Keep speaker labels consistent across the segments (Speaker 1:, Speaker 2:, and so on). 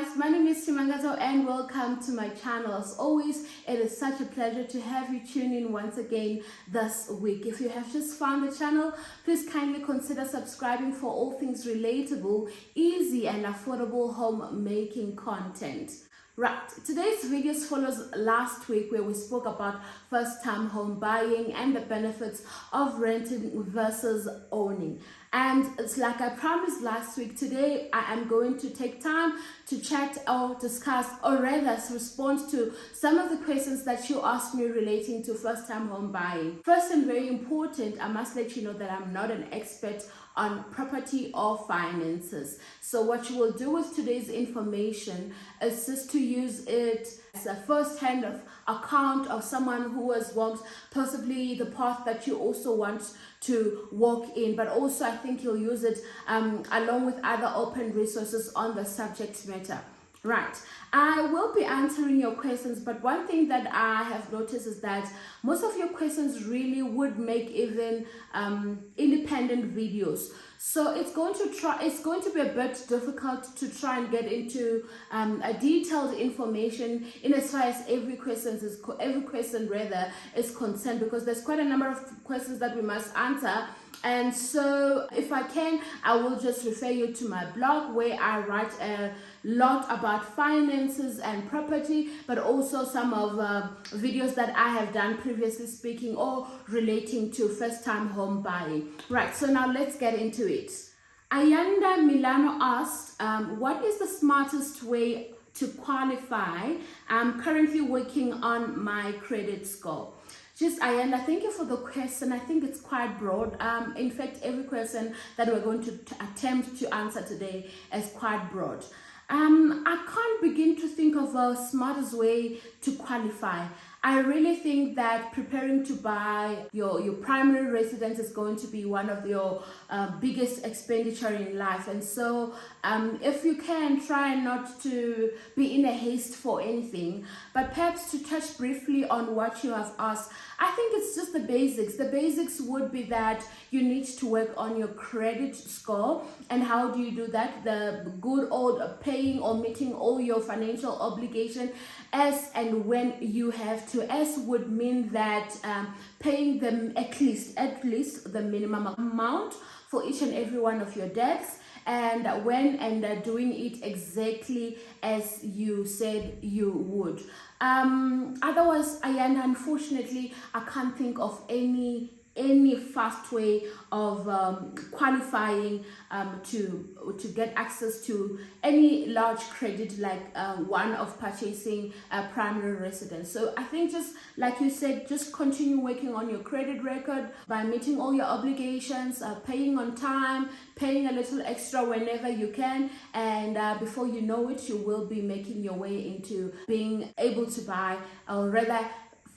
Speaker 1: guys, my name is Timangazo and welcome to my channel. As always, it is such a pleasure to have you tune in once again this week. If you have just found the channel, please kindly consider subscribing for all things relatable, easy and affordable homemaking content. Right, today's video follows last week where we spoke about first-time home buying and the benefits of renting versus owning. And it's like I promised last week, today I am going to take time to chat or discuss or rather respond to some of the questions that you asked me relating to first-time home buying. First and very important, I must let you know that I'm not an expert on property or finances. So what you will do with today's information is just to use it as a first-hand account of someone who has walked possibly the path that you also want to walk in, but also I think you'll use it along with other open resources on the subject matter. Right, I will be answering your questions, but one thing that I have noticed is that most of your questions really would make even independent videos. So it's going to be a bit difficult to try and get into a detailed information in as far as every question is concerned, because there's quite a number of questions that we must answer. And so if I can, I will just refer you to my blog where I write a lot about finances and property, but also some of videos that I have done previously speaking or relating to first-time home buying. Right, so now let's get into it. Ayanda Milano asked, what is the smartest way to qualify? I'm currently working on my credit score. Just Ayanda, thank you for the question. I think it's quite broad. In fact, every question that we're going to attempt to answer today is quite broad. I can't begin to think of a smartest way to qualify. I really think that preparing to buy your primary residence is going to be one of your biggest expenditure in life. And so if you can, try not to be in a haste for anything, but perhaps to touch briefly on what you have asked. I think it's just the basics. The basics would be that you need to work on your credit score. And how do you do that? The good old paying or meeting all your financial obligation as and when you have to. As would mean that paying them at least the minimum amount for each and every one of your debts, and when and doing it exactly as you said you would. Otherwise, Ayana, unfortunately, I can't think of any fast way of qualifying to get access to any large credit like one of purchasing a primary residence. So I think, just like you said, just continue working on your credit record by meeting all your obligations, paying on time, paying a little extra whenever you can, and before you know it, you will be making your way into being able to buy, or rather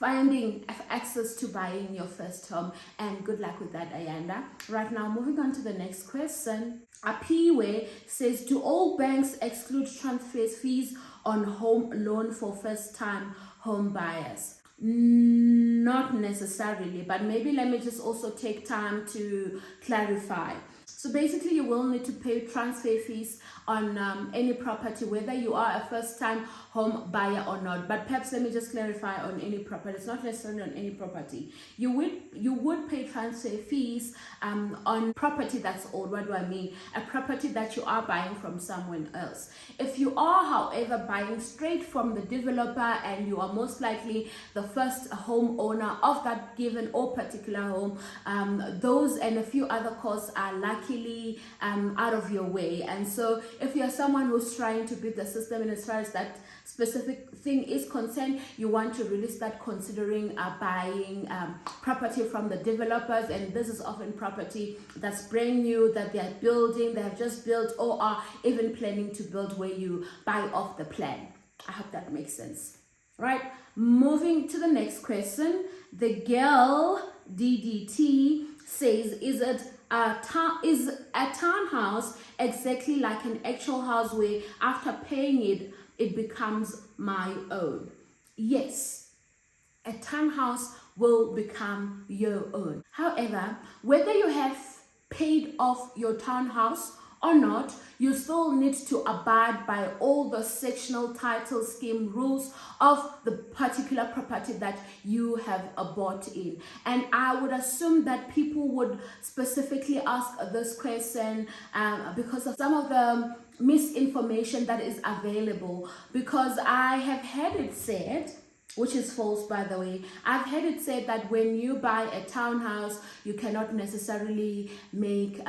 Speaker 1: finding access to buying your first home. And good luck with that, Ayanda. Right now, moving on to the next question. Apiwe says, do all banks exclude transfer fees on home loan for first-time home buyers? Not necessarily, but maybe let me just also take time to clarify. So basically, you will need to pay transfer fees on any property, whether you are a first-time home buyer or not. But perhaps let me just clarify on any property. It's not necessarily on any property. You would pay transfer fees on property that's old. What do I mean? A property that you are buying from someone else. If you are, however, buying straight from the developer and you are most likely the first homeowner of that given or particular home, those and a few other costs are luckily out of your way. And so if you're someone who's trying to beat the system, and as far as that specific thing is concerned, you want to really start considering buying property from the developers, and this is often property that's brand new, that they have just built or are even planning to build, where you buy off the plan. I hope that makes sense. Right, moving to the next question. The girl DDT says, is a townhouse exactly like an actual house where after paying it becomes my own? Yes, a townhouse will become your own. However, whether you have paid off your townhouse or not, you still need to abide by all the sectional title scheme rules of the particular property that you have bought in. And I would assume that people would specifically ask this question because of some of the misinformation that is available, because I have heard it said, which is false by the way, I've heard it said that when you buy a townhouse, you cannot necessarily make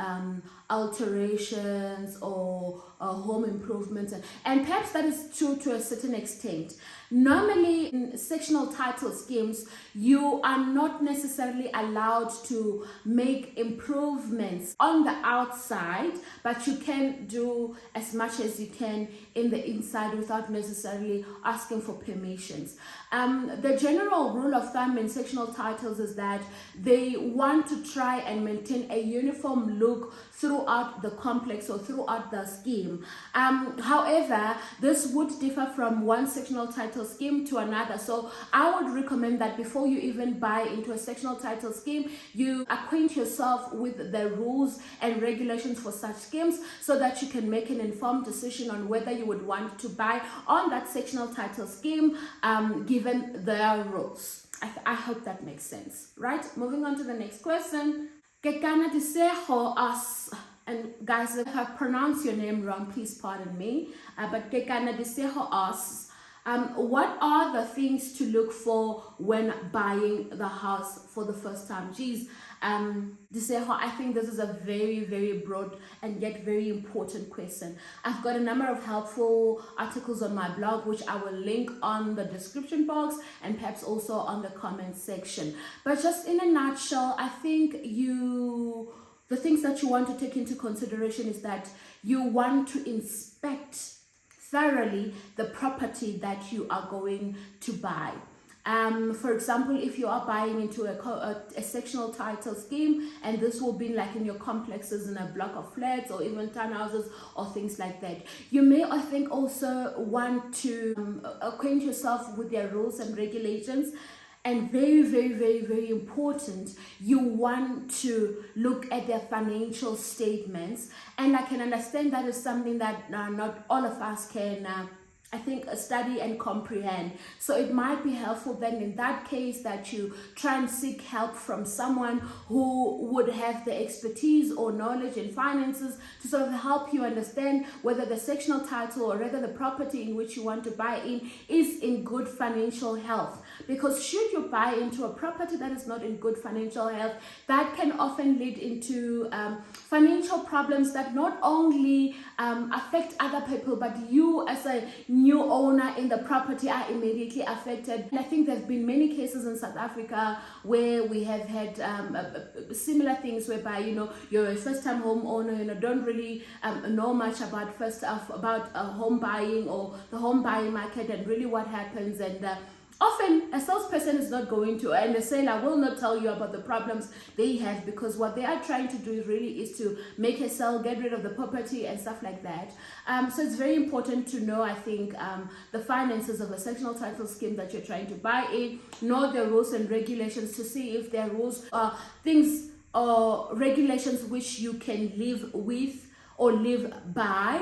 Speaker 1: alterations or home improvements, and perhaps that is true to a certain extent. Normally in sectional title schemes, you are not necessarily allowed to make improvements on the outside, but you can do as much as you can in the inside without necessarily asking for permissions. The general rule of thumb in sectional titles is that they want to try and maintain a uniform look throughout the complex or throughout the scheme. However, this would differ from one sectional title scheme to another. So I would recommend that before you even buy into a sectional title scheme, you acquaint yourself with the rules and regulations for such schemes so that you can make an informed decision on whether you would want to buy on that sectional title scheme given their rules. I hope that makes sense, right? Moving on to the next question. Kekana Diseho asks, and guys, if I pronounce your name wrong, please pardon me, but Kekana Diseho asks, what are the things to look for when buying the house for the first time? Geez, Diseho, I think this is a very, very broad and yet very important question. I've got a number of helpful articles on my blog, which I will link on the description box and perhaps also on the comment section. But just in a nutshell, I think the things that you want to take into consideration is that you want to inspect thoroughly the property that you are going to buy. For example, if you are buying into a sectional title scheme, and this will be like in your complexes in a block of flats or even townhouses or things like that, you may, I think, also want to acquaint yourself with their rules and regulations. And very, very, very, very important, you want to look at their financial statements. And I can understand that is something that not all of us can, I think, study and comprehend. So it might be helpful then in that case that you try and seek help from someone who would have the expertise or knowledge in finances to sort of help you understand whether the sectional title or rather the property in which you want to buy in is in good financial health. Because should you buy into a property that is not in good financial health, that can often lead into financial problems that not only affect other people, but you as a new owner in the property are immediately affected. And I think there have been many cases in South Africa where we have had similar things whereby, you're a first-time homeowner, don't really know much about home buying or the home buying market and really what happens. And often a salesperson is not going to, and the seller will not tell you about the problems they have, because what they are trying to do really is to make a sale, get rid of the property and stuff like that. So it's very important to know, I think, the finances of a sectional title scheme that you're trying to buy in, know the rules and regulations to see if there are rules or things or regulations which you can live with or live by.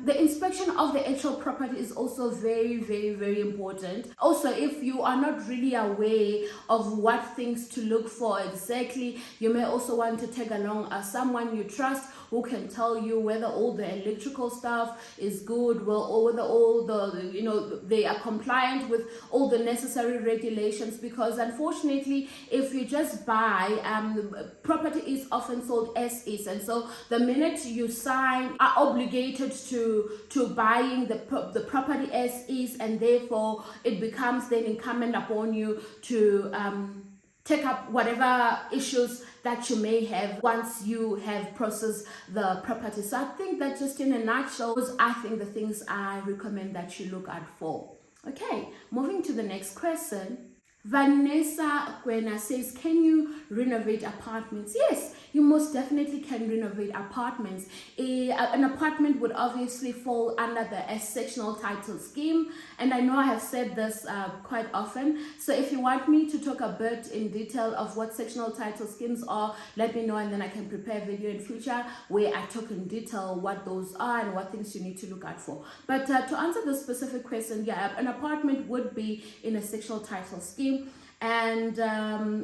Speaker 1: The inspection of the actual property is also very, very, very important. Also, if you are not really aware of what things to look for exactly, you may also want to tag along someone you trust who can tell you whether all the electrical stuff is good, or whether all the, they are compliant with all the necessary regulations. Because unfortunately, if you just buy, property is often sold as is, and so the minute you sign, are obligated to buying the property as is, and therefore it becomes then incumbent upon you to take up whatever issues that you may have once you have processed the property. So I think that just in a nutshell, I think the things I recommend that you look out for. Okay, moving to the next question. Vanessa Gwena says, can you renovate apartments? Yes, you most definitely can renovate apartments. An apartment would obviously fall under the sectional title scheme, and I know I have said this quite often. So if you want me to talk a bit in detail of what sectional title schemes are, let me know, and then I can prepare a video in future where I talk in detail what those are and what things you need to look out for. But to answer the specific question, yeah, an apartment would be in a sectional title scheme, and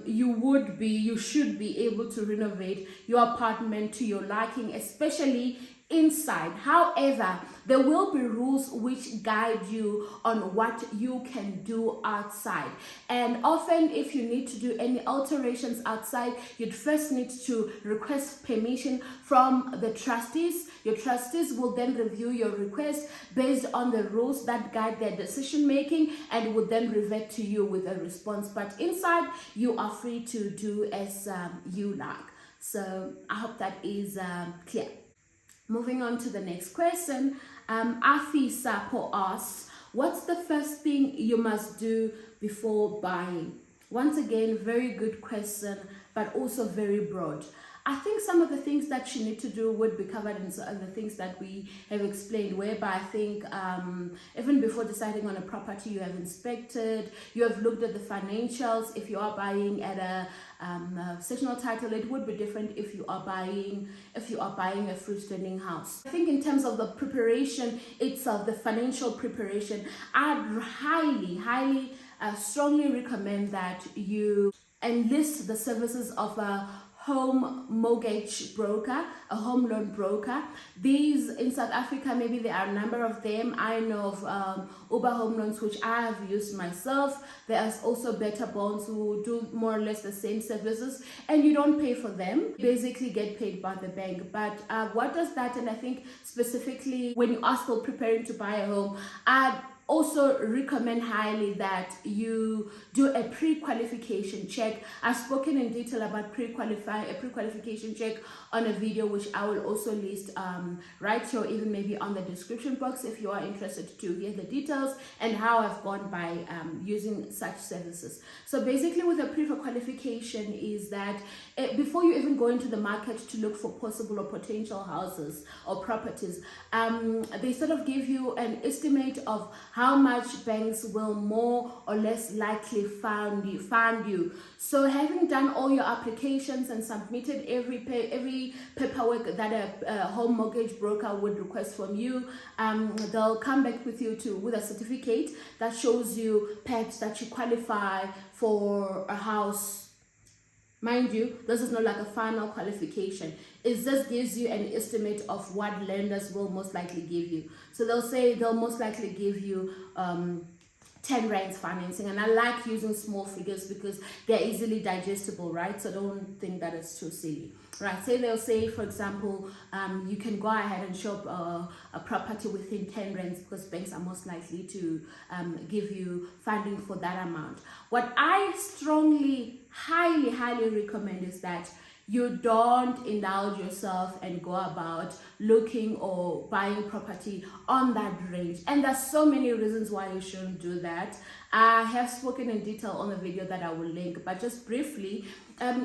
Speaker 1: you should be able to renovate your apartment to your liking, especially inside. However, there will be rules which guide you on what you can do outside, and often if you need to do any alterations outside, you'd first need to request permission from the trustees. Your trustees will then review your request based on the rules that guide their decision making, and will then revert to you with a response. But inside, you are free to do as you like. So I hope that is clear. Moving on to the next question, Afi Sapo asks, what's the first thing you must do before buying? Once again, very good question, but also very broad. I think some of the things that you need to do would be covered in the things that we have explained, whereby I think even before deciding on a property, you have inspected, you have looked at the financials. If you are buying at a sectional title, it would be different if you are buying a freestanding house. I think in terms of the preparation itself, the financial preparation, I'd highly strongly recommend that you enlist the services of a home mortgage broker, a home loan broker. These in South Africa, maybe there are a number of them. I know of Uber Home Loans, which I have used myself. There's also Better Bonds, who do more or less the same services, and you don't pay for them. You basically get paid by the bank. But what does that, and I think specifically when you are still preparing to buy a home, I'd also recommend highly that you do a pre-qualification check. I've spoken in detail about a pre-qualification check on a video, which I will also list right here, even maybe on the description box, if you are interested to hear the details and how I've gone by using such services. So basically with a pre-qualification is that before you even go into the market to look for possible or potential houses or properties, they sort of give you an estimate of how much banks will more or less likely fund you. So having done all your applications and submitted every paperwork that a home mortgage broker would request from you, they'll come back with you with a certificate that shows you perhaps that you qualify for a house. Mind you, this is not like a final qualification. It just gives you an estimate of what lenders will most likely give you. So they'll say they'll most likely give you 10 rands financing, and I like using small figures because they're easily digestible, right? So don't think that it's too silly, right? Say they'll say, for example, you can go ahead and shop a property within 10 rands because banks are most likely to give you funding for that amount. What I strongly, highly recommend is that you don't indulge yourself and go about looking or buying property on that range. And there's so many reasons why you shouldn't do that. I have spoken in detail on the video that I will link, but just briefly,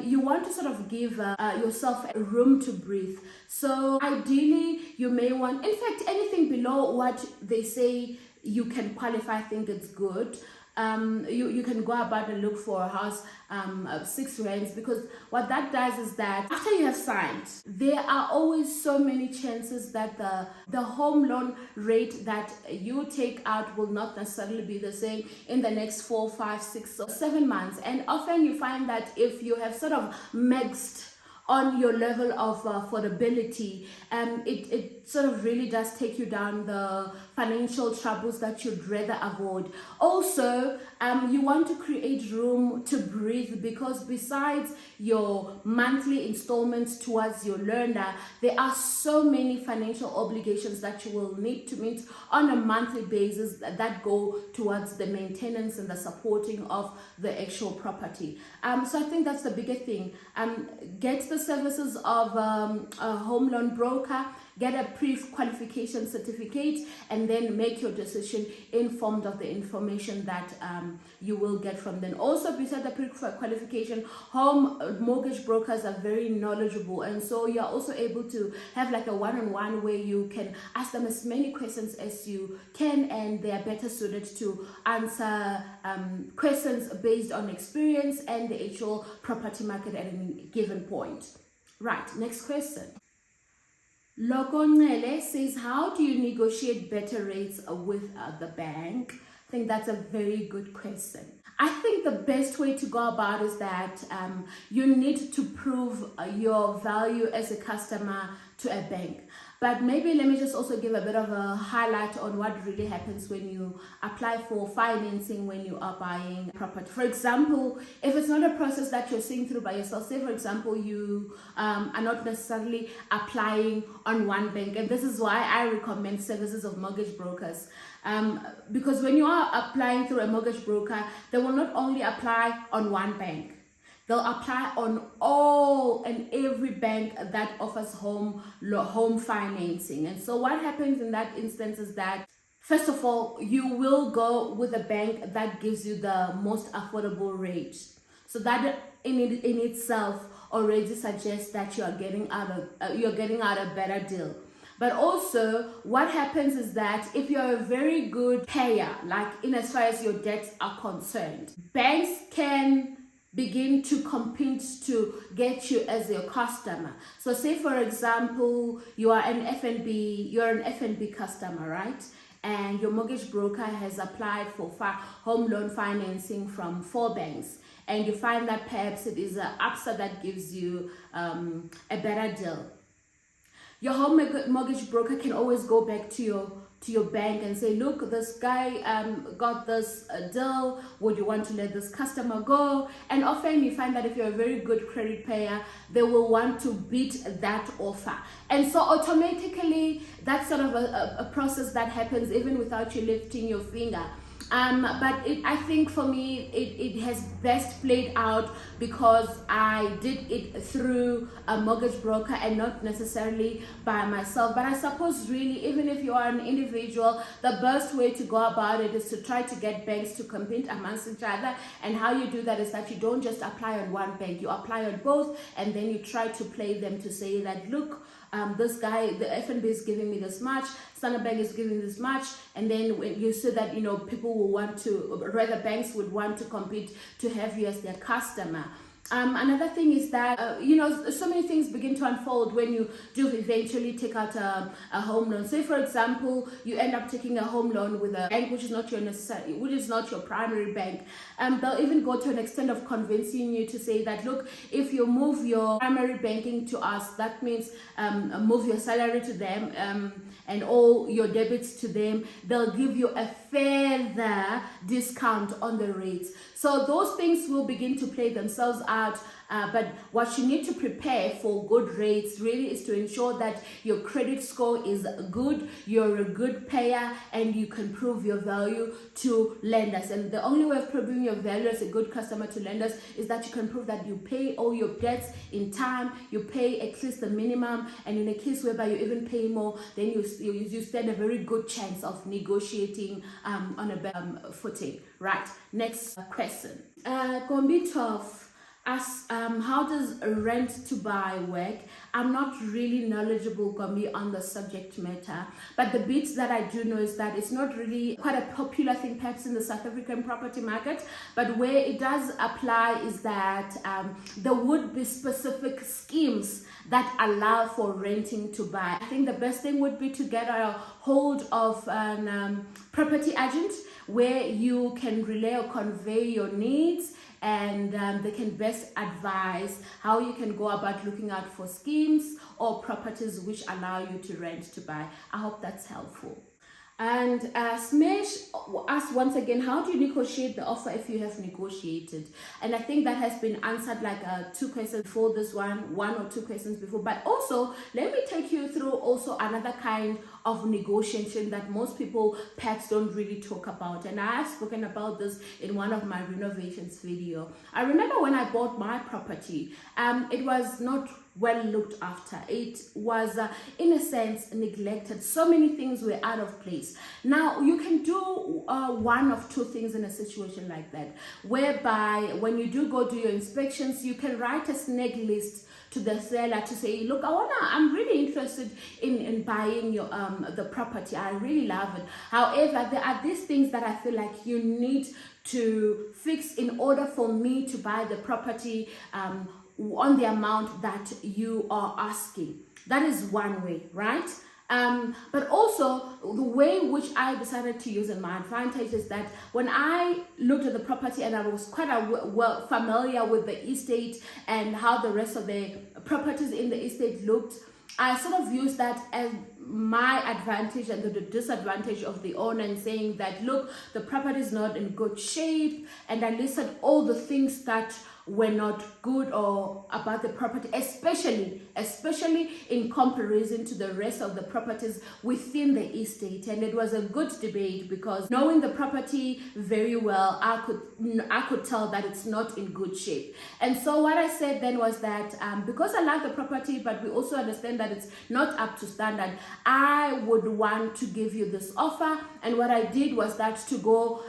Speaker 1: you want to sort of give yourself a room to breathe. So ideally, you may want, in fact, anything below what they say you can qualify, I think it's good. You can go about and look for a house 6 rands, because what that does is that after you have signed, there are always so many chances that the home loan rate that you take out will not necessarily be the same in the next 4, 5, 6 or 7 months. And often you find that if you have sort of maxed on your level of affordability, it sort of really does take you down the financial troubles that you'd rather avoid. Also, you want to create room to breathe, because besides your monthly installments towards your lender, there are so many financial obligations that you will need to meet on a monthly basis that go towards the maintenance and the supporting of the actual property. So I think that's the bigger thing. Get the services of a home loan broker. get a pre-qualification certificate, and then make your decision informed of the information that you will get from them. Also, besides the pre-qualification, home mortgage brokers are very knowledgeable, and so you're also able to have like a one-on-one where you can ask them as many questions as you can, and they are better suited to answer questions based on experience and the actual property market at any given point. Right, next question. Lokongele says, how do you negotiate better rates with the bank? I think that's a very good question. I think the best way to go about is that you need to prove your value as a customer to a bank. But maybe let me just also give a bit of a highlight on what really happens when you apply for financing when you are buying property. For example, if it's not a process that you're seeing through by yourself, say for example, you are not necessarily applying on one bank. And this is why I recommend services of mortgage brokers. Because when you are applying through a mortgage broker, they will not only apply on one bank. They'll apply on all and every bank that offers home financing. And so what happens in that instance is that, first of all, you will go with a bank that gives you the most affordable rate. So that in itself already suggests that you're getting out a better deal. But also, what happens is that if you're a very good payer, like in as far as your debts are concerned, banks can begin to compete to get you as your customer. So say for example, you're an F&B customer, right? And your mortgage broker has applied for home loan financing from 4 banks. And you find that perhaps it is ABSA that gives you a better deal. Your home mortgage broker can always go back to your bank and say, look, this guy got this deal, would you want to let this customer go? And often you find that if you're a very good credit payer, they will want to beat that offer. And so automatically, that's sort of a process that happens even without you lifting your finger. But I think for me, it has best played out because I did it through a mortgage broker and not necessarily by myself. But I suppose really, even if you are an individual, the best way to go about it is to try to get banks to compete amongst each other. And how you do that is that you don't just apply on one bank, you apply on both, and then you try to play them to say that, look, this guy, the F&B is giving me this much, Standard Bank is giving this much, and then when you see that, people will want to, rather banks would want to compete to have you as their customer. Another thing is that, so many things begin to unfold when you do eventually take out a home loan. Say, for example, you end up taking a home loan with a bank which is not your primary bank. They'll even go to an extent of convincing you to say that, look, if you move your primary banking to us, that means move your salary to them and all your debits to them, they'll give you a further discount on the rates. So those things will begin to play themselves out. But what you need to prepare for good rates really is to ensure that your credit score is good, you're a good payer, and you can prove your value to lenders. And the only way of proving your value as a good customer to lenders is that you can prove that you pay all your debts in time, you pay at least the minimum, and in a case whereby you even pay more, then you stand a very good chance of negotiating on a better footing. Right, next question. Kombitov asks, how does rent to buy work? I'm not really knowledgeable, Gombi, on the subject matter, but the bits that I do know is that it's not really quite a popular thing perhaps in the South African property market, but where it does apply is that there would be specific schemes that allow for renting to buy. I think the best thing would be to get a hold of an property agent where you can relay or convey your needs, and they can best advise how you can go about looking out for schemes or properties which allow you to rent to buy. I hope that's helpful. And Smash asked once again, how do you negotiate the offer if you have negotiated? And I think that has been answered like 2 questions before this one or 2 questions before. But also, let me take you through also another kind of negotiation that most people perhaps don't really talk about. And I have spoken about this in one of my renovations video. I remember when I bought my property, it was not well looked after. It was in a sense neglected. So many things were out of place. Now you can do one of two things in a situation like that, whereby when you do go do your inspections, you can write a snag list to the seller to say, look, I'm really interested in buying your the property. I really love it. However, there are these things that I feel like you need to fix in order for me to buy the property on the amount that you are asking. That is one way, right? But also the way which I decided to use in my advantage is that when I looked at the property and I was quite well familiar with the estate and how the rest of the properties in the estate looked, I sort of used that as my advantage and the disadvantage of the owner, and saying that, look, the property is not in good shape, and I listed all the things that were not good or about the property, especially in comparison to the rest of the properties within the estate. And it was a good debate, because knowing the property very well, I could tell that it's not in good shape. And so what I said then was that because I like the property, but we also understand that it's not up to standard, I would want to give you this offer. And what I did was that to go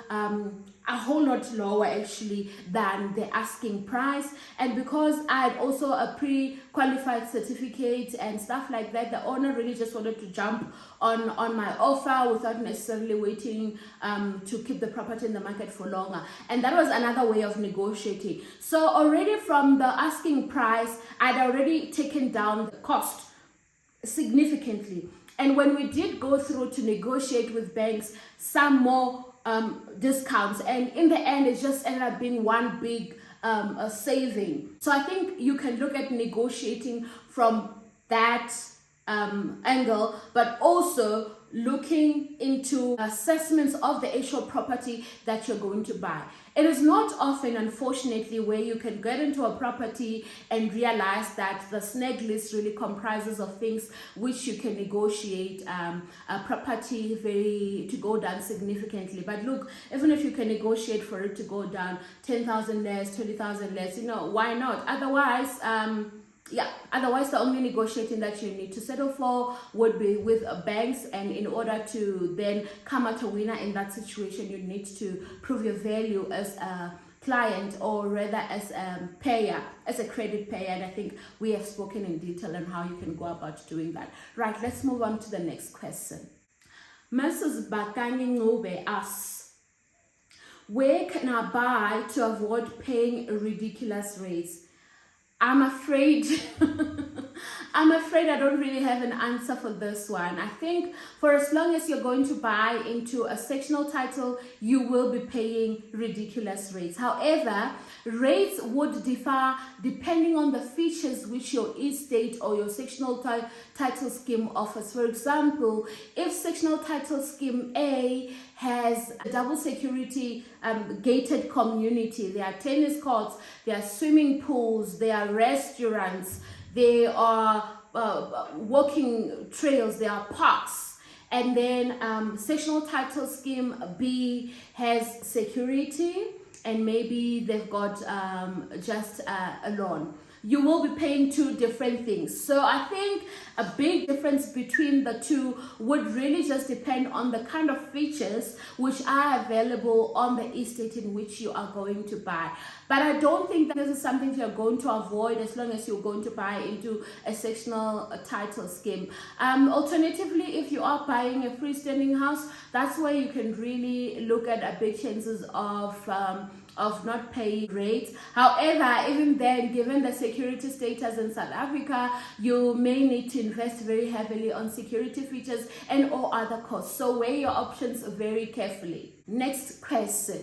Speaker 1: a whole lot lower actually than the asking price. And because I had also a pre-qualified certificate and stuff like that, the owner really just wanted to jump on my offer without necessarily waiting to keep the property in the market for longer. And that was another way of negotiating. So already from the asking price, I'd already taken down the cost significantly. And when we did go through to negotiate with banks some more discounts, and in the end it just ended up being one big saving. So I think you can look at negotiating from that angle, but also looking into assessments of the actual property that you're going to buy. It is not often, unfortunately, where you can get into a property and realize that the snag list really comprises of things which you can negotiate a property to go down significantly. But look, even if you can negotiate for it to go down 10,000 less, 20,000 less, why not? Otherwise, the only negotiating that you need to settle for would be with banks, and in order to then come out a winner in that situation, you need to prove your value as a client, or rather as a payer, as a credit payer. And I think we have spoken in detail on how you can go about doing that. Right, let's move on to the next question. Mrs. Bakangi Ngube asks, where can I buy to avoid paying ridiculous rates? I'm afraid I don't really have an answer for this one. I think for as long as you're going to buy into a sectional title, you will be paying ridiculous rates. However, rates would differ depending on the features which your estate or your sectional title scheme offers. For example, if sectional title scheme A has a double security gated community, there are tennis courts, there are swimming pools, there are restaurants, there are walking trails, there are parks. And then sectional title scheme B has security, and maybe they've got just a lawn. You will be paying two different things. So I think a big difference between the two would really just depend on the kind of features which are available on the estate in which you are going to buy. But I don't think that this is something you're going to avoid as long as you're going to buy into a sectional title scheme. Alternatively, if you are buying a freestanding house, that's where you can really look at big chances of not paying rates. However, even then, given the security status in South Africa, you may need to invest very heavily on security features and all other costs. So weigh your options very carefully. Next question.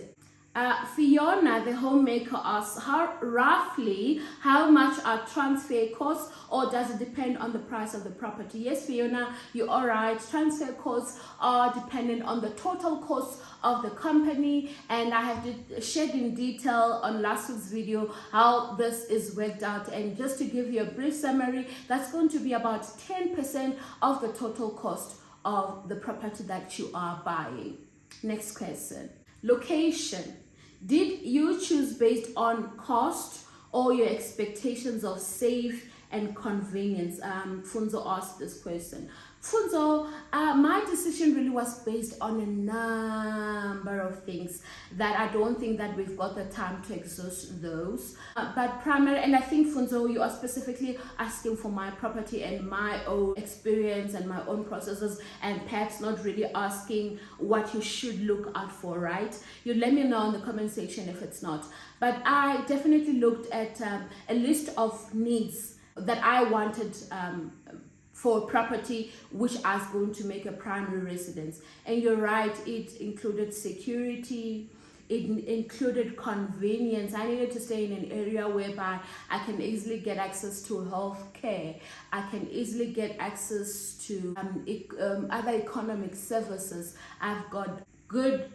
Speaker 1: Fiona, the homemaker, asks, roughly how much are transfer costs, or does it depend on the price of the property? Yes, Fiona, you are right. Transfer costs are dependent on the total cost of the company, and I have shared in detail on last week's video how this is worked out. And just to give you a brief summary, that's going to be about 10% of the total cost of the property that you are buying. Next question. Location. Did you choose based on cost or your expectations of safe and convenience? Funzo asked this question. Funzo, my decision really was based on a number of things that I don't think that we've got the time to exhaust those. But primary, and I think Funzo, you are specifically asking for my property and my own experience and my own processes, and perhaps not really asking what you should look out for, right? You let me know in the comment section if it's not. But I definitely looked at a list of needs that I wanted for property which I was going to make a primary residence. And you're right, it included security, it included convenience. I needed to stay in an area whereby I can easily get access to health care. I can easily get access to other economic services. I've got good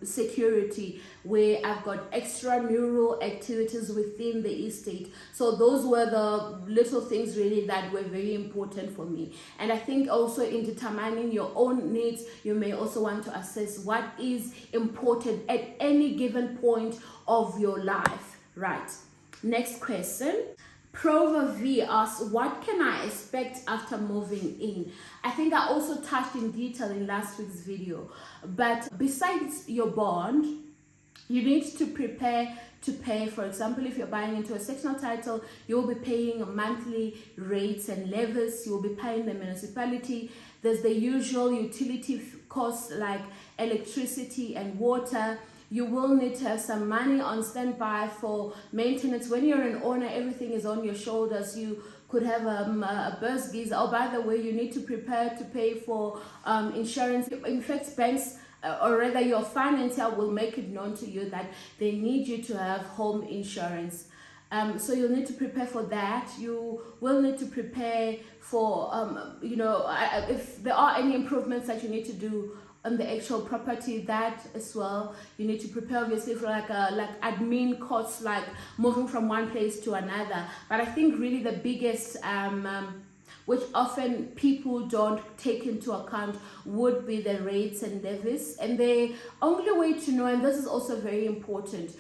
Speaker 1: security, where I've got extramural activities within the estate. So those were the little things really that were very important for me. And I think also in determining your own needs, you may also want to assess what is important at any given point of your life, right? Next question. Prova V asks, what can I expect after moving in? I think I also touched in detail in last week's video, but besides your bond, you need to prepare to pay. For example, if you're buying into a sectional title, you will be paying monthly rates and levies. You will be paying the municipality. There's the usual utility costs like electricity and water. You will need to have some money on standby for maintenance. When you're an owner, everything is on your shoulders. You could have a burst geyser. Oh, by the way, you need to prepare to pay for insurance. In fact, banks or rather your financier will make it known to you that they need you to have home insurance. So you'll need to prepare for that. You will need to prepare for, if there are any improvements that you need to do on the actual property, that as well. You need to prepare obviously for like admin costs, like moving from one place to another. But I think really the biggest which often people don't take into account would be the rates and levies. And the only way to know, and this is also very important,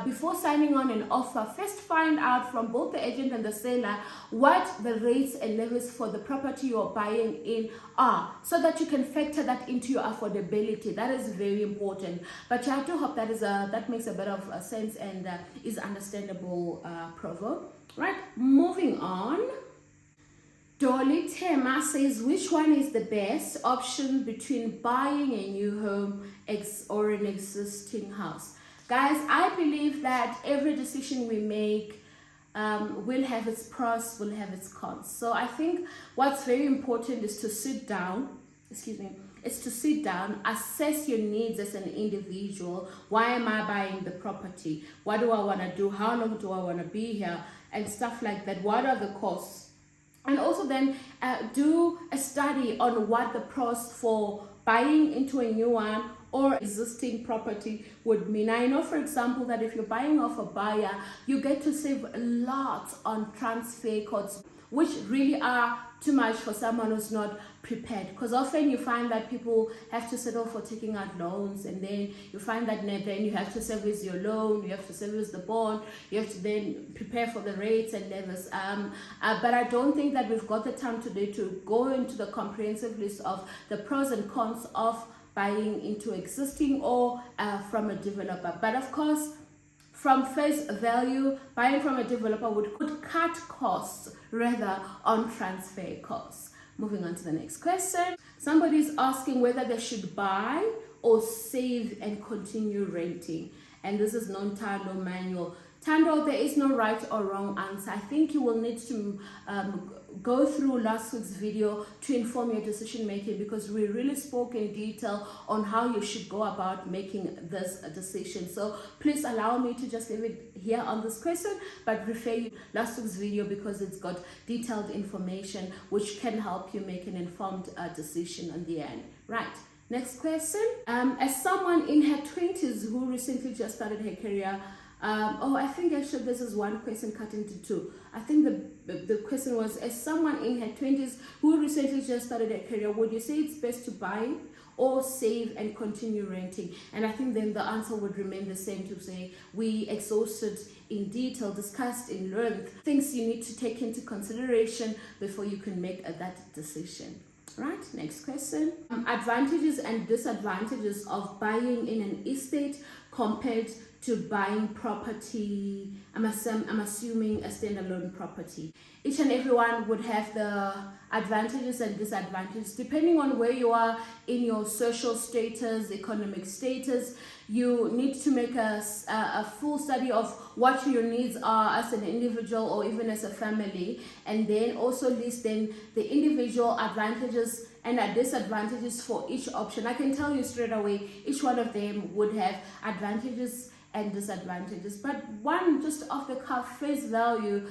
Speaker 1: before signing on an offer, first find out from both the agent and the seller what the rates and levies for the property you're buying in are, so that you can factor that into your affordability. That is very important. But I do hope that makes a bit of sense and is understandable, Provo. Right, moving on. Dolly Tema says, which one is the best option between buying a new home or an existing house? Guys, I believe that every decision we make will have its pros, will have its cons. So I think what's very important is to sit down, assess your needs as an individual. Why am I buying the property? What do I want to do? How long do I want to be here? And stuff like that. What are the costs? And also then do a study on what the pros for buying into a new one or existing property would mean. I know, for example, that if you're buying off a buyer, you get to save a lot on transfer costs, which really are too much for someone who's not prepared. Because often you find that people have to settle for taking out loans, and then you find that then you have to service your loan, you have to service the bond, you have to then prepare for the rates and levies. But I don't think that we've got the time today to go into the comprehensive list of the pros and cons of buying into existing or from a developer. But of course, from face value, buying from a developer could cut costs rather on transfer costs. Moving on to the next question. Somebody's asking whether they should buy or save and continue renting. And this is non-Tando manual. Tando, there is no right or wrong answer. I think you will need to go through last week's video to inform your decision making, because we really spoke in detail on how you should go about making this decision. So please allow me to just leave it here on this question, but refer you last week's video because it's got detailed information which can help you make an informed decision on the end. Right. Next question. As someone in her 20s who recently just started her career, I think actually this is one question cut into two. I think the question was, as someone in her 20s who recently just started a career, would you say it's best to buy or save and continue renting? And I think then the answer would remain the same, to say we exhausted in detail, discussed in length, things you need to take into consideration before you can make that decision. Right, next question. Advantages and disadvantages of buying in an estate compared to buying property, I'm assuming a standalone property. Each and everyone would have the advantages and disadvantages depending on where you are in your social status, economic status. You need to make a full study of what your needs are as an individual or even as a family, and then also list then the individual advantages and disadvantages for each option. I can tell you straight away, each one of them would have advantages and disadvantages, but one just off the cuff face value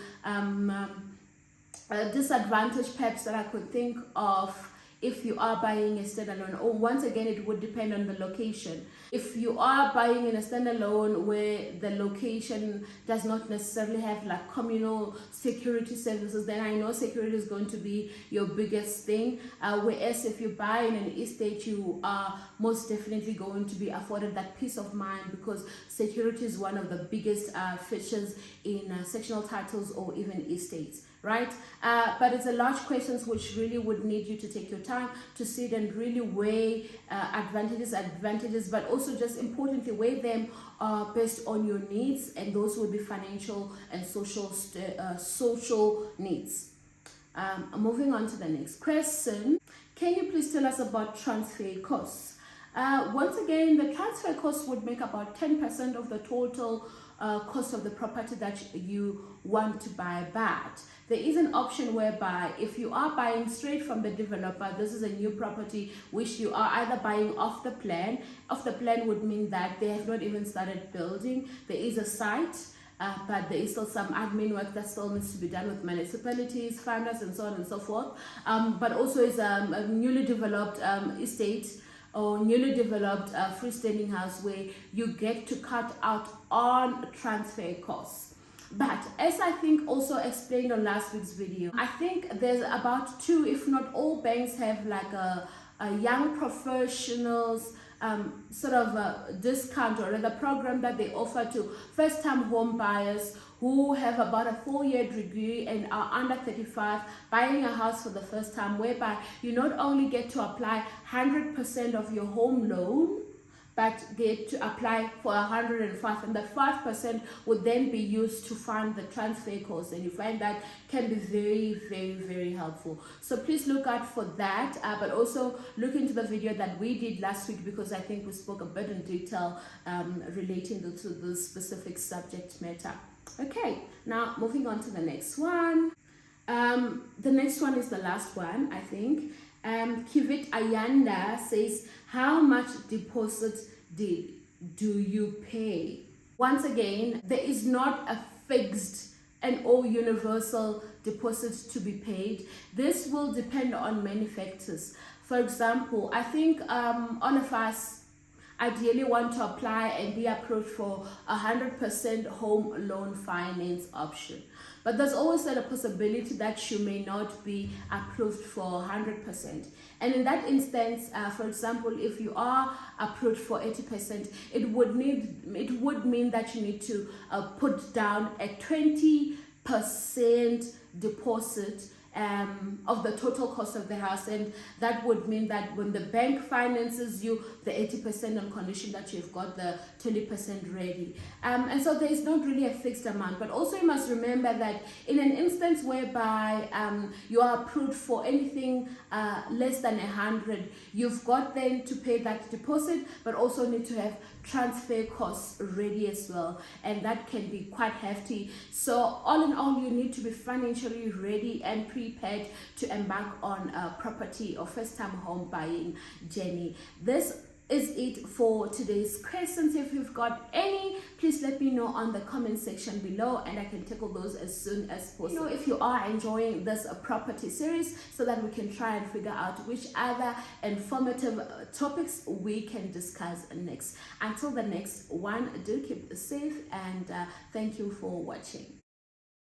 Speaker 1: disadvantage perhaps that I could think of if you are buying a standalone, or once again it would depend on the location. If you are buying in a standalone where the location does not necessarily have like communal security services, then I know security is going to be your biggest thing, whereas if you buy in an estate, you are most definitely going to be afforded that peace of mind, because security is one of the biggest features in sectional titles or even estates. Right? But it's a large questions which really would need you to take your time to sit and really weigh advantages, but also just importantly weigh them based on your needs, and those would be financial and social needs. Moving on to the next question. Can you please tell us about transfer costs? Once again, the transfer costs would make about 10% of the total cost of the property that you want to buy. But there is an option whereby if you are buying straight from the developer, this is a new property which you are either buying off the plan. Off the plan would mean that they have not even started building. There is a site, but there is still some admin work that still needs to be done with municipalities, funders, and so on and so forth. But also is a newly developed estate or newly developed freestanding house where you get to cut out on transfer costs. But as I think also explained on last week's video, I think there's about two, if not all banks have like a young professionals sort of a discount or the program that they offer to first-time home buyers who have about a 4-year degree and are under 35 buying a house for the first time, whereby you not only get to apply 100% of your home loan, but get to apply for 105, and the 5% would then be used to fund the transfer costs, and you find that can be very, very, very helpful. So please look out for that, but also look into the video that we did last week, because I think we spoke a bit in detail relating to the specific subject matter. Okay, now moving on to the next one. The next one is the last one, I think. Kivit Ayanda says, how much deposit do you pay? Once again, there is not a fixed and all universal deposit to be paid. This will depend on many factors. For example, I think all of us ideally want to apply and be approved for 100% home loan finance option. But there's always a possibility that you may not be approved for 100%. And in that instance, for example, if you are approved for 80%, it would mean that you need to put down a 20% deposit of the total cost of the house, and that would mean that when the bank finances you the 80% on condition that you've got the 20% ready, and so there is not really a fixed amount. But also you must remember that in an instance whereby you are approved for anything less than 100, you've got then to pay that deposit, but also need to have transfer costs ready as well, and that can be quite hefty. So all in all, you need to be financially ready and prepared to embark on a property or first-time home buying journey. This is it for today's questions. If you've got any, please let me know on the comment section below and I can tackle those as soon as possible. You know, if you are enjoying this property series, so that we can try and figure out which other informative topics we can discuss next. Until the next one, do keep safe and thank you for watching.